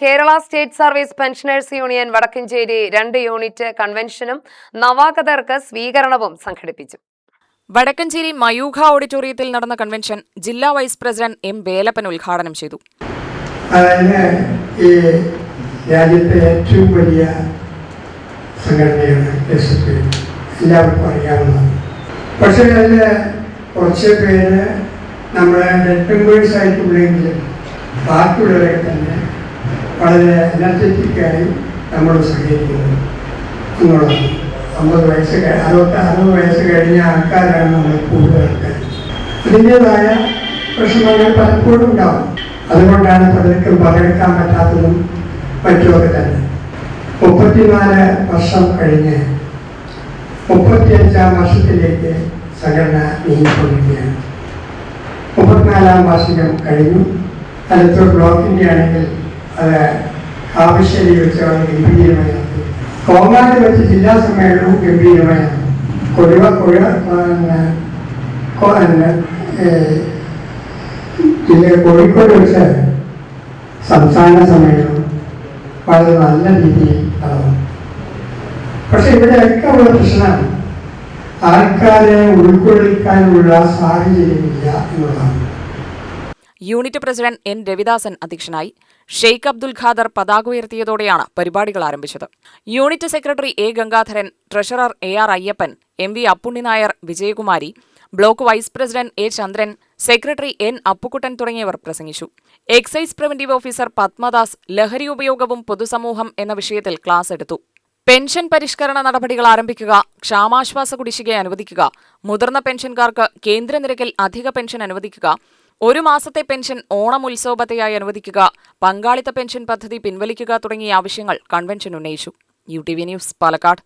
Kerala state service pensioners union Vadakkencherry 2 unit കൺവെൻഷനും നവാഗതർക്ക് സ്വീകരണവും സംഘടിപ്പിച്ചു. വടക്കഞ്ചേരി മയൂഖ ഓഡിറ്റോറിയത്തിൽ നടന്ന കൺവെൻഷൻ ജില്ലാ വൈസ് പ്രസിഡന്റ് എം വേലപ്പൻ ഉദ്ഘാടനം ചെയ്തു. രാജ്യത്തെ ഏറ്റവും വലിയ സംഘടനയാണ് എസ്.എഫ്.ഐ. എല്ലാവർക്കും അറിയാവുന്നതാണ്. പക്ഷേ അതിൽ കുറച്ച് പേര് നമ്മളെ ഡെഡ് മെമ്പേഴ്സ് ആയിട്ടുള്ളെങ്കിലും ബാക്കിയുള്ളവരൊക്കെ തന്നെ വളരെ എനർജറ്റിക്കായി നമ്മൾ സഹകരിക്കുന്നത് എന്നുള്ളതാണ്. 60 വയസ്സ് കഴിഞ്ഞ ആൾക്കാരാണ് നമ്മൾ കൂടുതൽ ആൾക്കാർ. അതിൻ്റേതായ പ്രശ്നങ്ങൾ പലപ്പോഴും ഉണ്ടാവും. അതുകൊണ്ടാണ് പലർക്കും പങ്കെടുക്കാൻ പറ്റാത്തതും മറ്റുമൊക്കെ തന്നെ. 34 വർഷം കഴിഞ്ഞ് 35-ാം വർഷത്തിലേക്ക് സംഘടന നീങ്ങിക്കൊണ്ടിരിക്കുകയാണ്. 34-ാം വാർഷികം കഴിഞ്ഞു. അടുത്ത ബ്ലോക്കിൻ്റെ ആണെങ്കിൽ അത് ആവശ്യരി വെച്ച് ഗംഭീരമായി നടത്തി. കോങ്ങാട് വെച്ച് ജില്ലാ സമ്മേളനവും ഗംഭീരമായി കോഴിക്കോട് വെച്ച് സംസ്ഥാന സമ്മേളനം വളരെ നല്ല രീതിയിൽ നടന്നു. പക്ഷെ ഇവിടെയൊക്കെ ഉള്ള പ്രശ്നം ആൾക്കാരെ ഉൾക്കൊള്ളിക്കാനുള്ള സാഹചര്യമില്ല എന്നുള്ളതാണ്. യൂണിറ്റ് പ്രസിഡന്റ് എൻ രവിദാസൻ അധ്യക്ഷനായി. ഷെയ്ഖ് അബ്ദുൽ ഖാദർ പതാക ഉയർത്തിയതോടെയാണ് പരിപാടികൾ ആരംഭിച്ചത്. Unit secretary A Gangadharan, treasurer AR Ayyappan, MV Appunni Nair, Vijayakumari, block vice president A Chandran, secretary N Appukuttan തുടങ്ങിയവർ പ്രസംഗിച്ചു. എക്സൈസ് പ്രിവന്റീവ് ഓഫീസർ പത്മദാസ് ലഹരി ഉപയോഗവും പൊതുസമൂഹം എന്ന വിഷയത്തിൽ ക്ലാസ് എടുത്തു. പെൻഷൻ പരിഷ്കരണ നടപടികൾ ആരംഭിക്കുക, ക്ഷാമാശ്വാസ കുടിശ്ശിക അനുവദിക്കുക, മുതിർന്ന പെൻഷൻകാർക്ക് കേന്ദ്ര നിരക്കിൽ അധിക പെൻഷൻ അനുവദിക്കുക, 1 മാസത്തെ പെൻഷൻ ഓണം ഉത്സവബത്തയായി അനുവദിക്കുക, പങ്കാളിത്ത പെൻഷൻ പദ്ധതി പിൻവലിക്കുക തുടങ്ങിയ ആവശ്യങ്ങൾ കൺവെൻഷൻ ഉന്നയിച്ചു. UTV news, Palakkad.